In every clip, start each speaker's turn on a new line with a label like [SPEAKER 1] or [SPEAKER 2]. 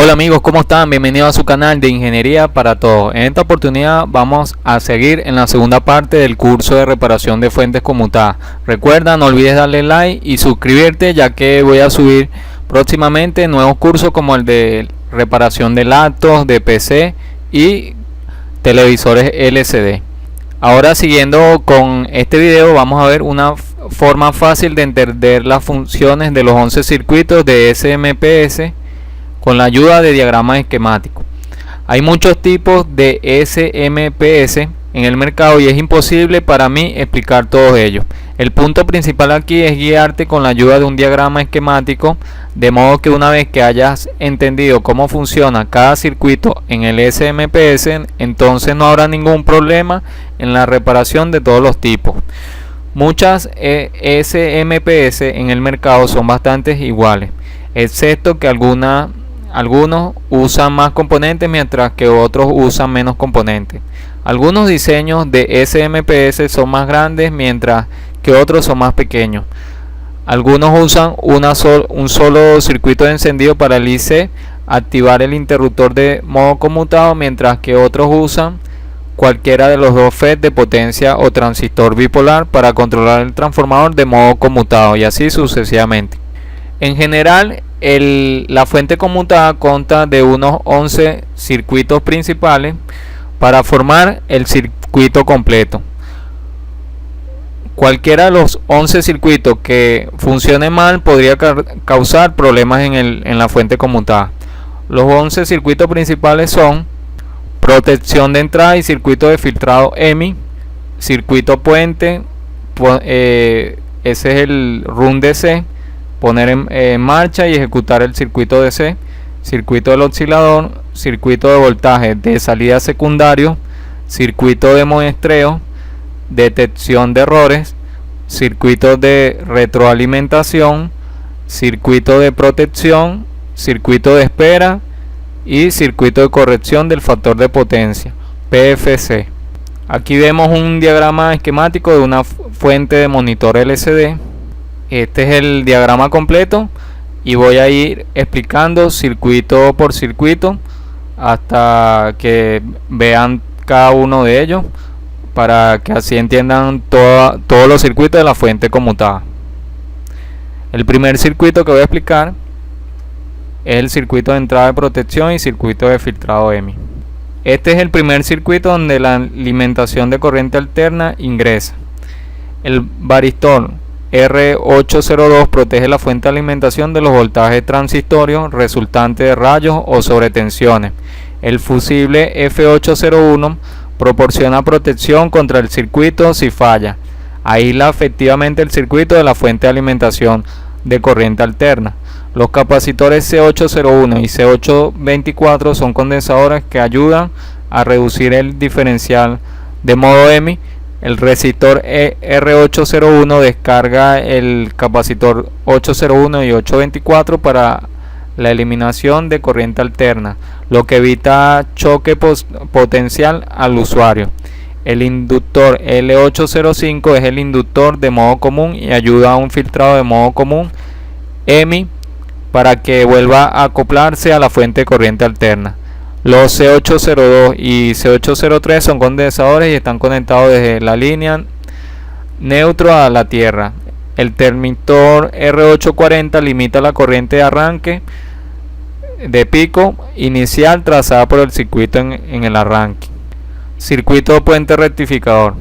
[SPEAKER 1] Hola amigos, ¿cómo están? Bienvenidos a su canal de Ingeniería para Todos. En esta oportunidad vamos a seguir en la segunda parte del curso de reparación de fuentes conmutadas. Recuerda, no olvides darle like y suscribirte, ya que voy a subir próximamente nuevos cursos como el de reparación de laptops, de PC y televisores LCD. Ahora, siguiendo con este video, vamos a ver una forma fácil de entender las funciones de los 11 circuitos de SMPS con la ayuda de diagramas esquemáticos. Hay muchos tipos de SMPS en el mercado y es imposible para mí explicar todos ellos. El punto principal aquí es guiarte con la ayuda de un diagrama esquemático, de modo que una vez que hayas entendido cómo funciona cada circuito en el SMPS, entonces no habrá ningún problema en la reparación de todos los tipos. Muchas SMPS en el mercado son bastante iguales, excepto que algunos usan más componentes mientras que otros usan menos componentes. Algunos diseños de SMPS son más grandes mientras que otros son más pequeños. Algunos usan un solo circuito de encendido para el IC activar el interruptor de modo conmutado, mientras que otros usan cualquiera de los dos FET de potencia o transistor bipolar para controlar el transformador de modo conmutado, y así sucesivamente. En general, la fuente conmutada consta de unos 11 circuitos principales para formar el circuito completo. Cualquiera de los 11 circuitos que funcione mal podría causar problemas en la fuente conmutada. Los 11 circuitos principales son protección de entrada y circuito de filtrado EMI, circuito puente, ese es el run DC, poner en marcha y ejecutar el circuito DC, circuito del oscilador, circuito de voltaje de salida secundario, circuito de muestreo, detección de errores, circuito de retroalimentación, circuito de protección, circuito de espera y circuito de corrección del factor de potencia, PFC. Aquí vemos un diagrama esquemático de una fuente de monitor LCD. Este es el diagrama completo y voy a ir explicando circuito por circuito hasta que vean cada uno de ellos, para que así entiendan todos los circuitos de la fuente conmutada. El primer circuito que voy a explicar es el circuito de entrada de protección y circuito de filtrado EMI. Este es el primer circuito donde la alimentación de corriente alterna ingresa. El varistor R802 protege la fuente de alimentación de los voltajes transitorios resultantes de rayos o sobretensiones. El fusible F801 proporciona protección contra el circuito si falla. Aísla efectivamente el circuito de la fuente de alimentación de corriente alterna. Los capacitores C801 y C824 son condensadores que ayudan a reducir el diferencial de modo EMI. El resistor R801 descarga el capacitor 801 y 824 para la eliminación de corriente alterna, lo que evita choque potencial al usuario. El inductor L805 es el inductor de modo común y ayuda a un filtrado de modo común EMI para que vuelva a acoplarse a la fuente de corriente alterna. Los C802 y C803 son condensadores y están conectados desde la línea neutro a la tierra. El termistor R840 limita la corriente de arranque de pico inicial trazada por el circuito en el arranque. Circuito puente rectificador.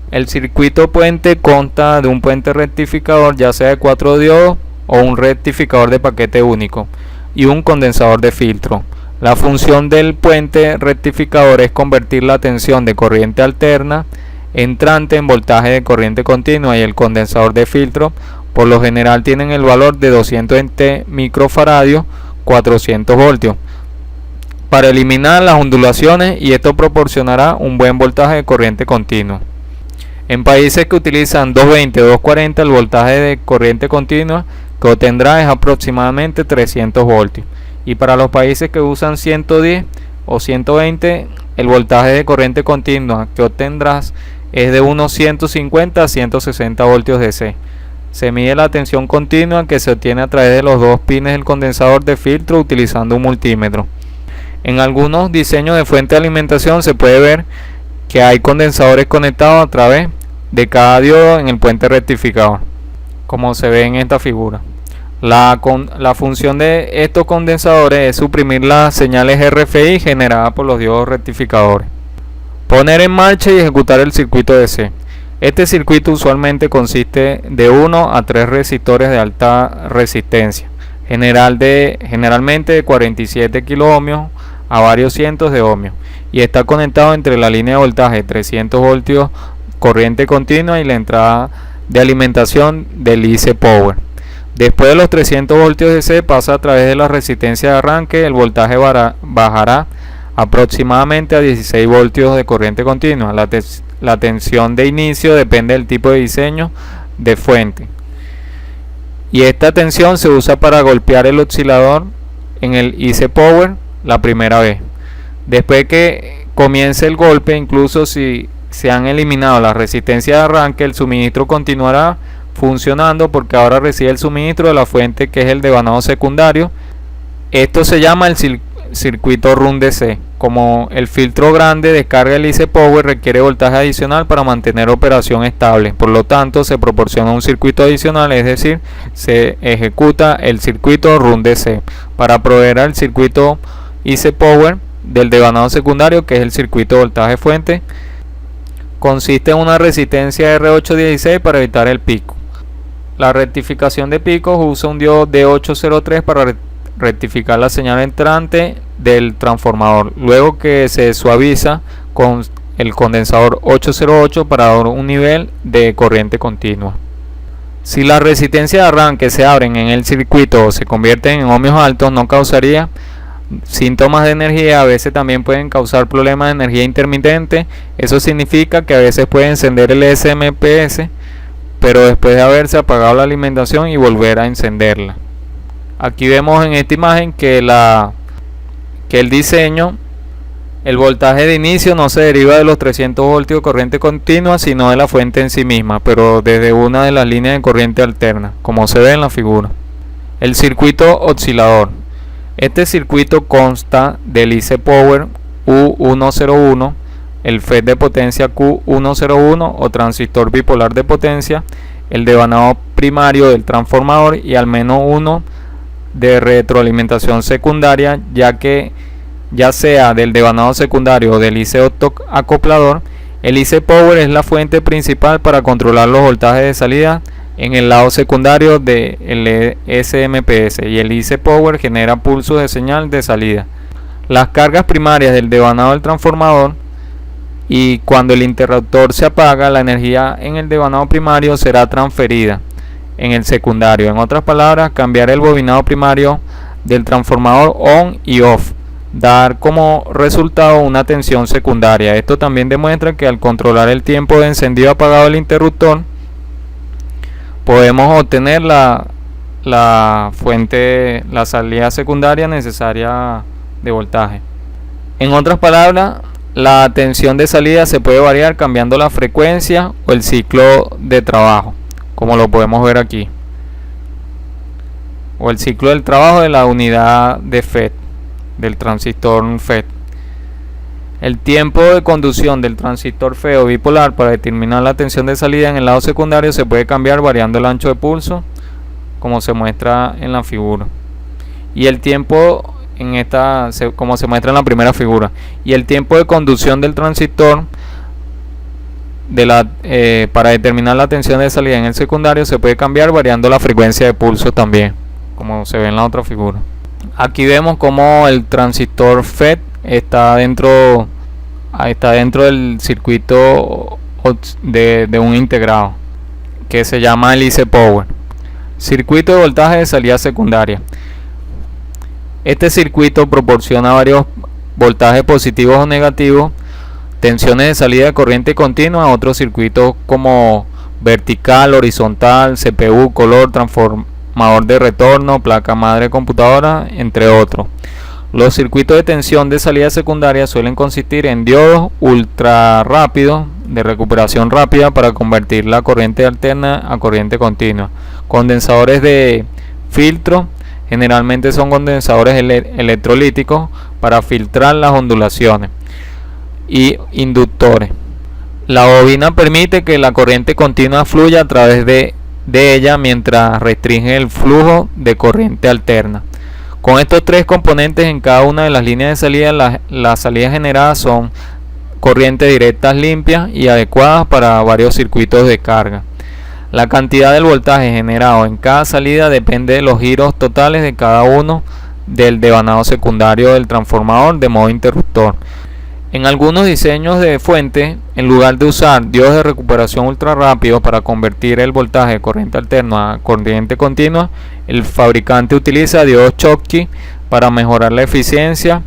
[SPEAKER 1] El circuito puente consta de un puente rectificador, ya sea de 4 diodos o un rectificador de paquete único, y un condensador de filtro. La función del puente rectificador es convertir la tensión de corriente alterna entrante en voltaje de corriente continua, y el condensador de filtro por lo general tienen el valor de 220 microfaradios, 400 voltios, para eliminar las ondulaciones, y esto proporcionará un buen voltaje de corriente continua. En países que utilizan 220 o 240, el voltaje de corriente continua que obtendrá es aproximadamente 300 voltios. Y para los países que usan 110 o 120, el voltaje de corriente continua que obtendrás es de unos 150 a 160 voltios DC. Se mide la tensión continua que se obtiene a través de los dos pines del condensador de filtro utilizando un multímetro. En algunos diseños de fuente de alimentación se puede ver que hay condensadores conectados a través de cada diodo en el puente rectificador, como se ve en esta figura. La función de estos condensadores es suprimir las señales RFI generadas por los diodos rectificadores. Poner en marcha y ejecutar el circuito DC. Este circuito usualmente consiste de 1 a 3 resistores de alta resistencia, generalmente de 47 kiloohmios a varios cientos de ohmios, y está conectado entre la línea de voltaje 300 voltios corriente continua y la entrada de alimentación del IC Power. Después de los 300 voltios DC pasa a través de la resistencia de arranque, el voltaje bajará aproximadamente a 16 voltios de corriente continua. La tensión de inicio depende del tipo de diseño de fuente, y esta tensión se usa para golpear el oscilador en el IC Power la primera vez. Después que comience el golpe, incluso si se han eliminado las resistencias de arranque, el suministro continuará funcionando porque ahora recibe el suministro de la fuente, que es el devanado secundario. Esto se llama el circuito run DC. Como el filtro grande descarga el IC Power, requiere voltaje adicional para mantener operación estable, por lo tanto se proporciona un circuito adicional, es decir, se ejecuta el circuito run DC para proveer al circuito IC Power del devanado secundario, que es el circuito de voltaje fuente. Consiste en una resistencia R816 para evitar el pico. La rectificación de picos usa un diodo D803 para rectificar la señal entrante del transformador, luego que se suaviza con el condensador 808 para dar un nivel de corriente continua. Si las resistencias de arranque se abren en el circuito o se convierten en ohmios altos, no causaría síntomas de energía. A veces también pueden causar problemas de energía intermitente. Eso significa que a veces puede encender el SMPS, pero después de haberse apagado la alimentación y volver a encenderla. Aquí vemos en esta imagen que el diseño, el voltaje de inicio no se deriva de los 300 voltios de corriente continua, sino de la fuente en sí misma, pero desde una de las líneas de corriente alterna, como se ve en la figura. El circuito oscilador. Este circuito consta del IC Power U101, el FET de potencia Q101 o transistor bipolar de potencia, el devanado primario del transformador y al menos uno de retroalimentación secundaria, ya sea del devanado secundario o del IC acoplador. El IC Power es la fuente principal para controlar los voltajes de salida en el lado secundario del SMPS, y el IC Power genera pulsos de señal de salida. Las cargas primarias del devanado del transformador, y cuando el interruptor se apaga, la energía en el devanado primario será transferida en el secundario. En otras palabras, cambiar el bobinado primario del transformador on y off, dar como resultado una tensión secundaria. Esto también demuestra que al controlar el tiempo de encendido apagado del interruptor, podemos obtener la salida secundaria necesaria de voltaje. En otras palabras, la tensión de salida se puede variar cambiando la frecuencia o el ciclo de trabajo, como lo podemos ver aquí, o el ciclo del trabajo de la unidad de FET, del transistor FET. El tiempo de conducción del transistor FET o bipolar para determinar la tensión de salida en el lado secundario se puede cambiar variando el ancho de pulso, como se muestra en la figura, y el tiempo como se muestra en la primera figura, y el tiempo de conducción del transistor para determinar la tensión de salida en el secundario se puede cambiar variando la frecuencia de pulso también, como se ve en la otra figura. Aquí vemos como el transistor FET está dentro del circuito de un integrado que se llama el IC Power. Circuito de voltaje de salida secundaria. Este circuito proporciona varios voltajes positivos o negativos, tensiones de salida de corriente continua a otros circuitos como vertical, horizontal, CPU, color, transformador de retorno, placa madre computadora, entre otros. Los circuitos de tensión de salida secundaria suelen consistir en diodos ultra rápidos, de recuperación rápida para convertir la corriente alterna a corriente continua. Condensadores de filtro generalmente son condensadores electrolíticos para filtrar las ondulaciones. Y inductores. La bobina permite que la corriente continua fluya a través de ella mientras restringe el flujo de corriente alterna. Con estos tres componentes en cada una de las líneas de salida, las salidas generadas son corrientes directas limpias y adecuadas para varios circuitos de carga. La cantidad del voltaje generado en cada salida depende de los giros totales de cada uno del devanado secundario del transformador de modo interruptor. En algunos diseños de fuente, en lugar de usar diodos de recuperación ultra rápido para convertir el voltaje de corriente alterna a corriente continua, el fabricante utiliza diodos Schottky para mejorar la eficiencia.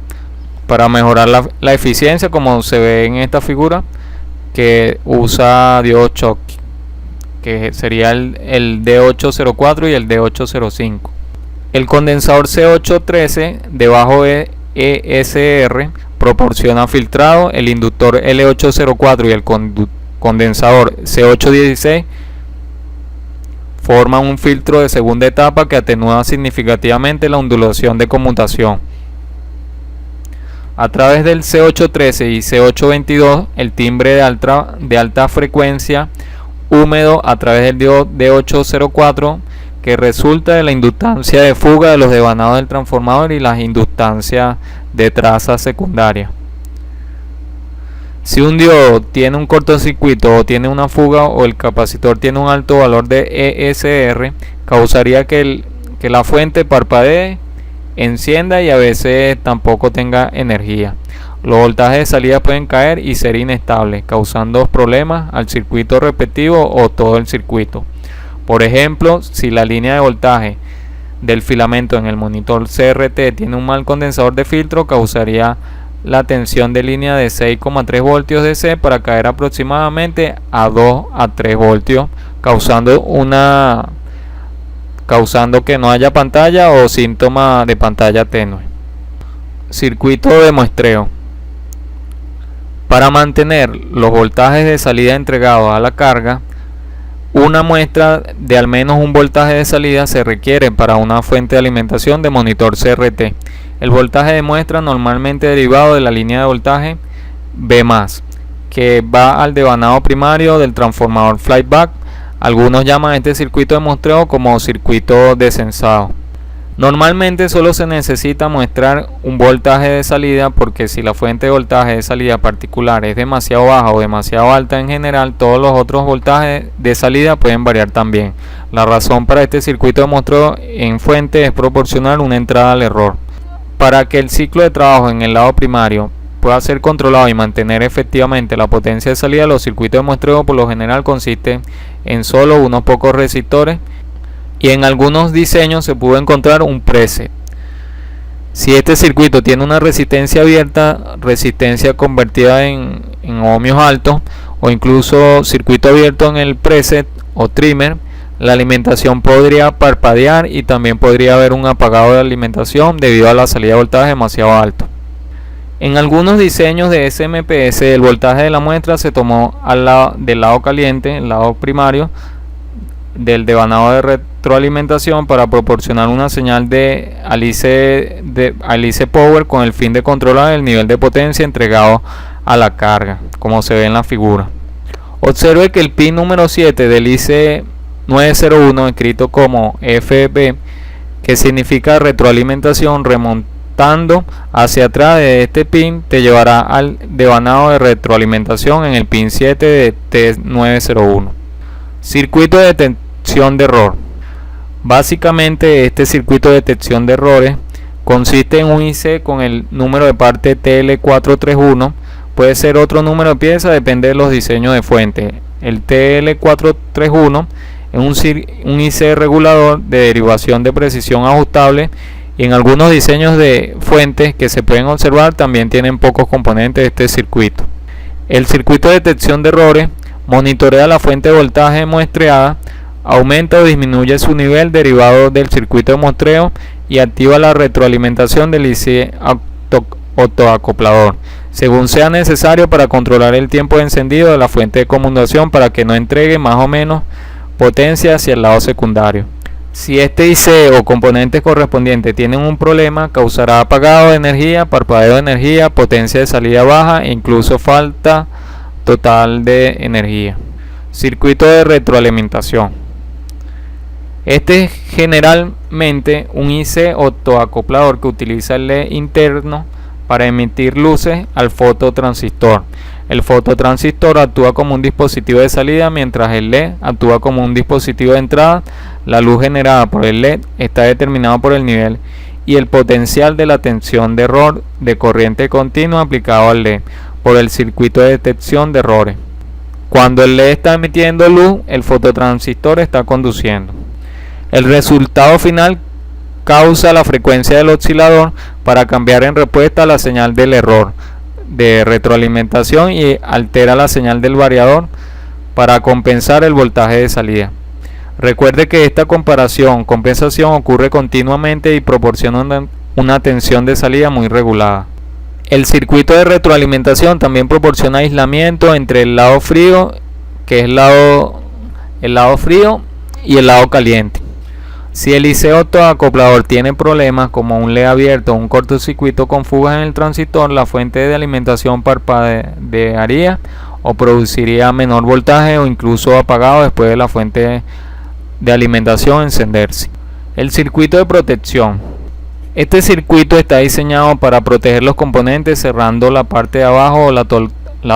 [SPEAKER 1] La eficiencia, como se ve en esta figura, que usa diodos Schottky, que sería el D804 y el D805. El condensador C813 de bajo ESR proporciona filtrado. El inductor L804 y el condensador C816 forman un filtro de segunda etapa que atenúa significativamente la ondulación de conmutación. A través del C813 y C822, el timbre de alta frecuencia húmedo a través del diodo D804, que resulta de la inductancia de fuga de los devanados del transformador y las inductancias de traza secundaria. Si un diodo tiene un cortocircuito o tiene una fuga o el capacitor tiene un alto valor de ESR, causaría que la fuente parpadee, encienda y a veces tampoco tenga energía. Los voltajes de salida pueden caer y ser inestables, causando problemas al circuito respectivo o todo el circuito. Por ejemplo, si la línea de voltaje del filamento en el monitor CRT tiene un mal condensador de filtro, causaría la tensión de línea de 6,3 voltios DC para caer aproximadamente a 2 a 3 voltios, causando que no haya pantalla o síntoma de pantalla tenue. Circuito de muestreo. Para mantener los voltajes de salida entregados a la carga, una muestra de al menos un voltaje de salida se requiere para una fuente de alimentación de monitor CRT. El voltaje de muestra normalmente derivado de la línea de voltaje B+, que va al devanado primario del transformador flyback. Algunos llaman a este circuito de muestreo como circuito descensado. Normalmente solo se necesita muestrar un voltaje de salida, porque si la fuente de voltaje de salida particular es demasiado baja o demasiado alta en general, todos los otros voltajes de salida pueden variar también. La razón para este circuito de muestreo en fuente es proporcionar una entrada al error. Para que el ciclo de trabajo en el lado primario pueda ser controlado y mantener efectivamente la potencia de salida, los circuitos de muestreo por lo general consisten en solo unos pocos resistores, y en algunos diseños se pudo encontrar un preset. Si este circuito tiene una resistencia abierta, resistencia convertida en ohmios altos, o incluso circuito abierto en el preset o trimmer, la alimentación podría parpadear y también podría haber un apagado de alimentación debido a la salida de voltaje demasiado alto. En algunos diseños de SMPS, el voltaje de la muestra se tomó del lado caliente, el lado primario del devanado de retroalimentación, para proporcionar una señal de Alice Power con el fin de controlar el nivel de potencia entregado a la carga, como se ve en la figura. Observe que el pin número 7 del IC901, escrito como FB, que significa retroalimentación, remontando hacia atrás de este pin te llevará al devanado de retroalimentación en el pin 7 de T901. Circuito de detección de error. Básicamente, este circuito de detección de errores consiste en un IC con el número de parte TL431. Puede ser otro número de pieza, depende de los diseños de fuente. El TL431 es un IC regulador de derivación de precisión ajustable, y en algunos diseños de fuentes que se pueden observar también tienen pocos componentes de este circuito. El circuito de detección de errores monitorea la fuente de voltaje muestreada, aumenta o disminuye su nivel derivado del circuito de muestreo y activa la retroalimentación del IC autoacoplador, según sea necesario para controlar el tiempo de encendido de la fuente de conmutación para que no entregue más o menos potencia hacia el lado secundario. Si este IC o componentes correspondientes tienen un problema, causará apagado de energía, parpadeo de energía, potencia de salida baja e incluso falta total de energía. Circuito de retroalimentación. Este es generalmente un IC autoacoplador que utiliza el LED interno para emitir luces al fototransistor. El fototransistor actúa como un dispositivo de salida, mientras el LED actúa como un dispositivo de entrada. La luz generada por el LED está determinada por el nivel y el potencial de la tensión de error de corriente continua aplicado al LED por el circuito de detección de errores. Cuando el LED está emitiendo luz, el fototransistor está conduciendo. El resultado final causa la frecuencia del oscilador para cambiar en respuesta a la señal del error de retroalimentación y altera la señal del variador para compensar el voltaje de salida. Recuerde que esta compensación ocurre continuamente y proporciona una tensión de salida muy regulada. El circuito de retroalimentación también proporciona aislamiento entre el lado frío, que es el lado frío, y el lado caliente. Si el IC autoacoplador tiene problemas como un LED abierto o un cortocircuito con fugas en el transistor, la fuente de alimentación parpadearía o produciría menor voltaje o incluso apagado después de la fuente de alimentación encenderse. El circuito de protección. Este circuito está diseñado para proteger los componentes cerrando la parte de abajo o la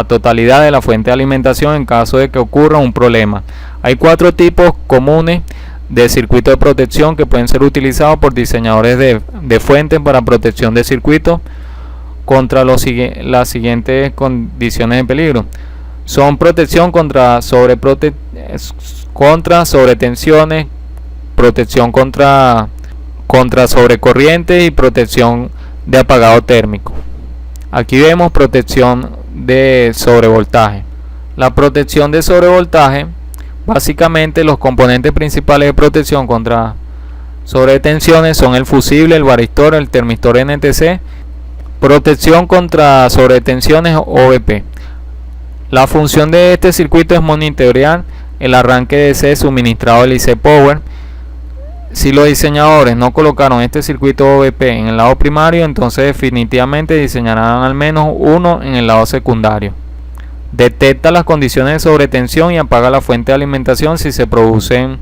[SPEAKER 1] totalidad de la fuente de alimentación en caso de que ocurra un problema. Hay 4 tipos comunes de circuito de protección que pueden ser utilizados por diseñadores de fuentes para protección de circuitos contra las siguientes condiciones de peligro. Son protección contra sobretensiones, protección contra sobrecorriente y protección de apagado térmico. Aquí vemos protección de sobrevoltaje. La protección de sobrevoltaje, básicamente los componentes principales de protección contra sobretensiones son el fusible, el varistor, el termistor NTC. Protección contra sobretensiones OVP. La función de este circuito es monitorear el arranque de DC suministrado del IC Power. Si los diseñadores no colocaron este circuito OVP en el lado primario, entonces definitivamente diseñarán al menos uno en el lado secundario. Detecta las condiciones de sobretensión y apaga la fuente de alimentación si se producen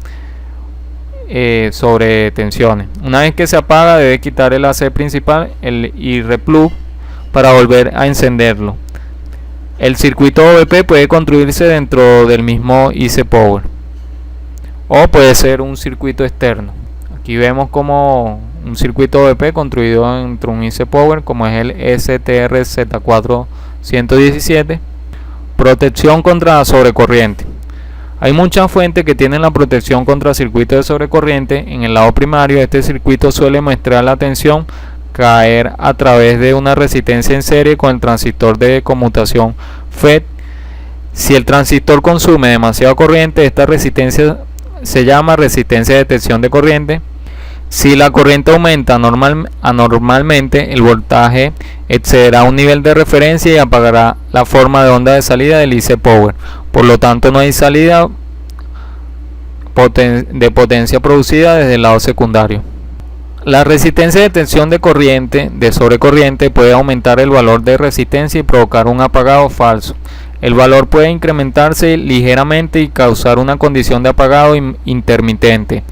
[SPEAKER 1] sobretensiones. Una vez que se apaga, debe quitar el AC principal y replug para volver a encenderlo. El circuito OVP puede construirse dentro del mismo IC Power o puede ser un circuito externo. Aquí vemos como un circuito OVP construido dentro de un IC Power, como es el STR-Z417. Protección contra sobrecorriente. Hay muchas fuentes que tienen la protección contra circuito de sobrecorriente. En el lado primario, este circuito suele mostrar la tensión caer a través de una resistencia en serie con el transistor de conmutación FET. Si el transistor consume demasiada corriente, esta resistencia se llama resistencia de detección de corriente. Si la corriente aumenta anormalmente, el voltaje excederá un nivel de referencia y apagará la forma de onda de salida del IC Power. Por lo tanto, no hay salida de potencia producida desde el lado secundario. La resistencia de tensión de sobrecorriente puede aumentar el valor de resistencia y provocar un apagado falso. El valor puede incrementarse ligeramente y causar una condición de apagado intermitente.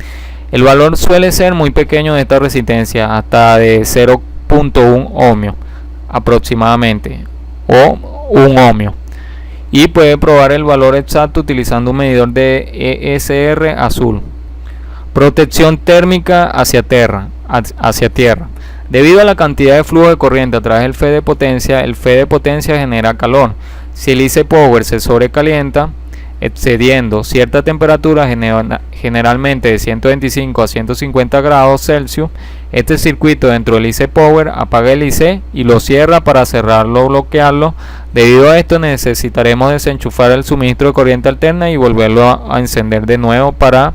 [SPEAKER 1] El valor suele ser muy pequeño de esta resistencia, hasta de 0.1 ohmio aproximadamente, o 1 ohmio, y puede probar el valor exacto utilizando un medidor de ESR azul. Protección térmica hacia tierra. Debido a la cantidad de flujo de corriente a través del FE de potencia, el FE de potencia genera calor. Si el IC Power se sobrecalienta, excediendo cierta temperatura, generalmente de 125 a 150 grados Celsius, este circuito dentro del IC Power apaga el IC y lo cierra para cerrarlo o bloquearlo. Debido a esto necesitaremos desenchufar el suministro de corriente alterna y volverlo a encender de nuevo para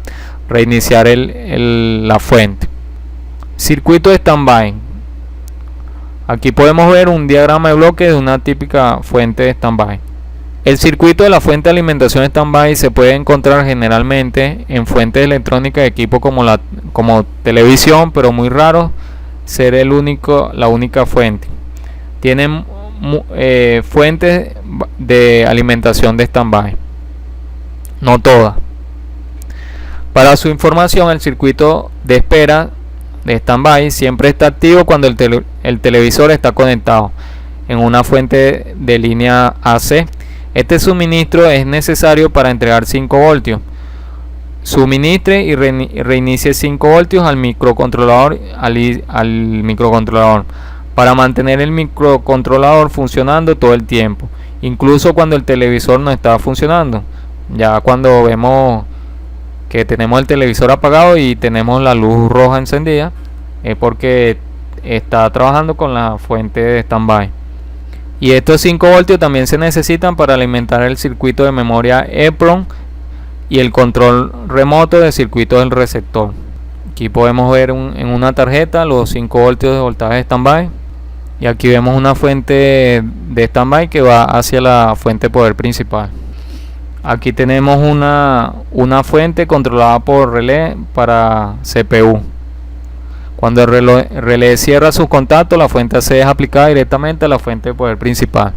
[SPEAKER 1] reiniciar la fuente. Circuito de standby. Aquí podemos ver un diagrama de bloque de una típica fuente de standby. El circuito de la fuente de alimentación standby se puede encontrar generalmente en fuentes electrónicas de equipo como televisión, pero muy raro ser la única fuente. Tienen fuentes de alimentación de standby, no todas. Para su información, el circuito de espera de standby siempre está activo cuando el televisor está conectado en una fuente de línea AC. Este suministro es necesario para entregar 5 voltios. Suministre y reinicie 5 voltios al microcontrolador, para mantener el microcontrolador funcionando todo el tiempo, incluso cuando el televisor no está funcionando. Ya cuando vemos que tenemos el televisor apagado y tenemos la luz roja encendida, es porque está trabajando con la fuente de standby. Y estos 5 voltios también se necesitan para alimentar el circuito de memoria EEPROM y el control remoto del circuito del receptor. Aquí podemos ver en una tarjeta los 5 voltios de voltaje de standby. Y aquí vemos una fuente de standby que va hacia la fuente de poder principal. Aquí tenemos una fuente controlada por relé para CPU. Cuando el relé cierra sus contactos, la fuente AC es aplicada directamente a la fuente de poder principal.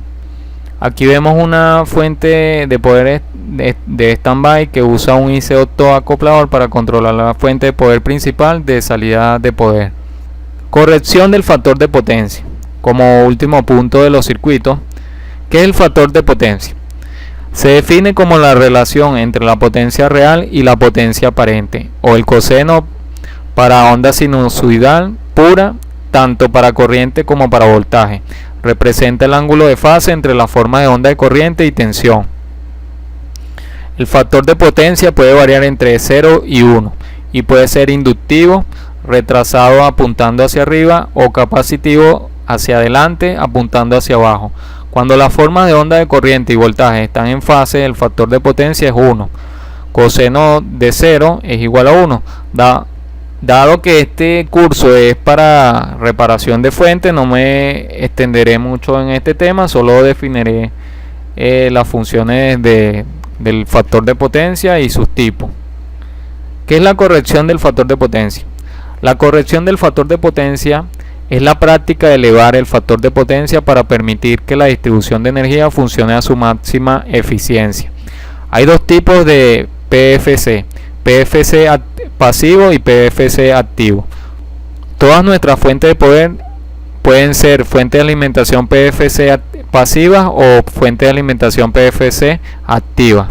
[SPEAKER 1] Aquí vemos una fuente de poder de standby que usa un IC8 acoplador para controlar la fuente de poder principal de salida de poder. Corrección del factor de potencia. Como último punto de los circuitos, ¿qué es el factor de potencia? Se define como la relación entre la potencia real y la potencia aparente, o el coseno para onda sinusoidal pura, tanto para corriente como para voltaje. Representa el ángulo de fase entre la forma de onda de corriente y tensión. El factor de potencia puede variar entre 0 y 1 y puede ser inductivo, retrasado apuntando hacia arriba, o capacitivo hacia adelante apuntando hacia abajo. Cuando las formas de onda de corriente y voltaje están en fase, el factor de potencia es 1. Coseno de 0 es igual a 1. Dado que este curso es para reparación de fuente, no me extenderé mucho en este tema, solo definiré las funciones del factor de potencia y sus tipos. ¿Qué es la corrección del factor de potencia? La corrección del factor de potencia es la práctica de elevar el factor de potencia para permitir que la distribución de energía funcione a su máxima eficiencia. Hay dos tipos de PFC: PFC pasivo y PFC activo. Todas nuestras fuentes de poder pueden ser fuentes de alimentación PFC pasivas o fuentes de alimentación PFC activas.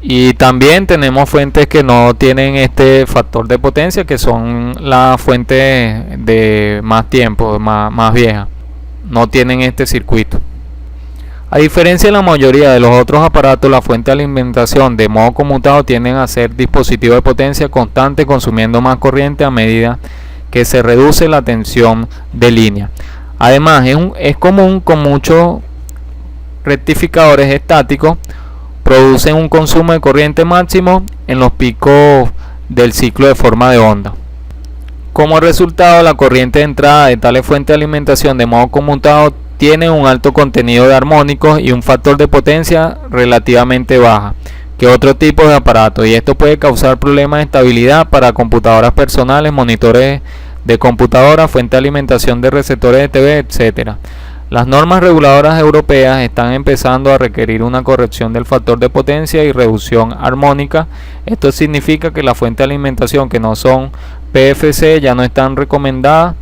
[SPEAKER 1] Y también tenemos fuentes que no tienen este factor de potencia, que son las fuentes de más tiempo, más viejas. No tienen este circuito. A diferencia de la mayoría de los otros aparatos, la fuente de alimentación de modo conmutado tienden a ser dispositivos de potencia constante, consumiendo más corriente a medida que se reduce la tensión de línea. Además, es común con muchos rectificadores estáticos producen un consumo de corriente máximo en los picos del ciclo de forma de onda. Como resultado, la corriente de entrada de tales fuentes de alimentación de modo conmutado tiene un alto contenido de armónicos y un factor de potencia relativamente baja que otros tipos de aparatos, y esto puede causar problemas de estabilidad para computadoras personales, monitores de computadora, fuente de alimentación de receptores de TV, etc. Las normas reguladoras europeas están empezando a requerir una corrección del factor de potencia y reducción armónica. Esto significa que las fuentes de alimentación que no son PFC ya no están recomendadas,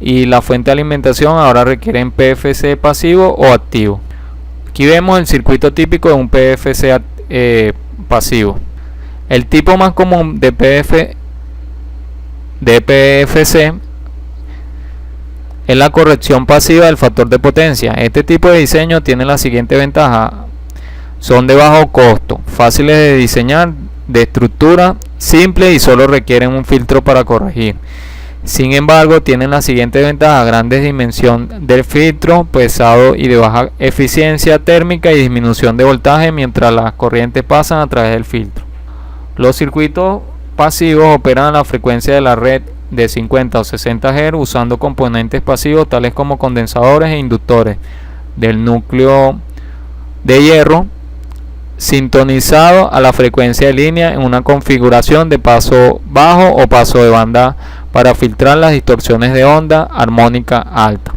[SPEAKER 1] y la fuente de alimentación ahora requieren PFC pasivo o activo. Aquí vemos el circuito típico de un PFC pasivo. El tipo más común de PFC es la corrección pasiva del factor de potencia. Este tipo de diseño tiene la siguiente ventaja: son de bajo costo, fáciles de diseñar, de estructura simple y solo requieren un filtro para corregir. Sin embargo, tienen la siguiente ventaja: grandes dimensión del filtro, pesado y de baja eficiencia térmica y disminución de voltaje mientras las corrientes pasan a través del filtro. Los circuitos pasivos operan a la frecuencia de la red de 50 o 60 Hz usando componentes pasivos tales como condensadores e inductores del núcleo de hierro sintonizado a la frecuencia de línea en una configuración de paso bajo o paso de banda para filtrar las distorsiones de onda armónica alta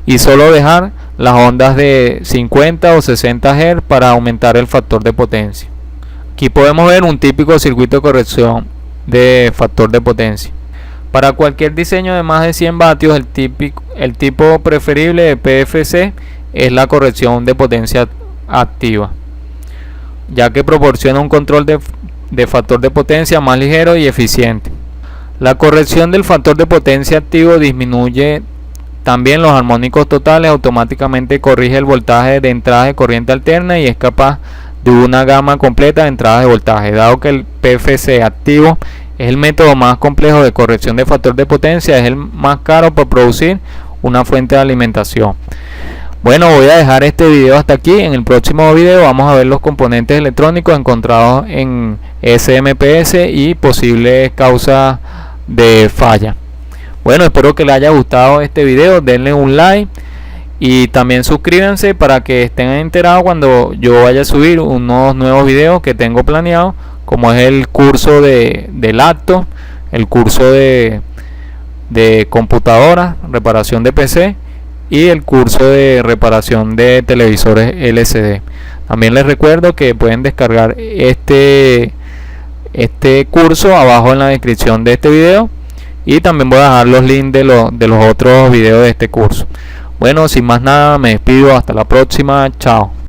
[SPEAKER 1] y solo dejar las ondas de 50 o 60 Hz para aumentar el factor de potencia. Aquí podemos ver un típico circuito de corrección de factor de potencia. Para cualquier diseño de más de 100 vatios, el tipo preferible de PFC es la corrección de potencia activa, ya que proporciona un control de factor de potencia más ligero y eficiente. La corrección del factor de potencia activo disminuye también los armónicos totales, automáticamente corrige el voltaje de entrada de corriente alterna y es capaz de una gama completa de entradas de voltaje. Dado que el PFC activo es el método más complejo de corrección de factor de potencia, es el más caro para producir una fuente de alimentación. Bueno, voy a dejar este video hasta aquí. En el próximo video vamos a ver los componentes electrónicos encontrados en SMPS y posibles causas de falla. Bueno, espero que les haya gustado este video. Denle un like y también suscríbanse para que estén enterados cuando yo vaya a subir unos nuevos videos que tengo planeado, como es el curso de laptop, el curso de computadora, reparación de PC y el curso de reparación de televisores LCD. También les recuerdo que pueden descargar este curso abajo en la descripción de este video y también voy a dejar los links de los otros videos de este curso. Bueno, sin más nada, me despido, hasta la próxima, chao.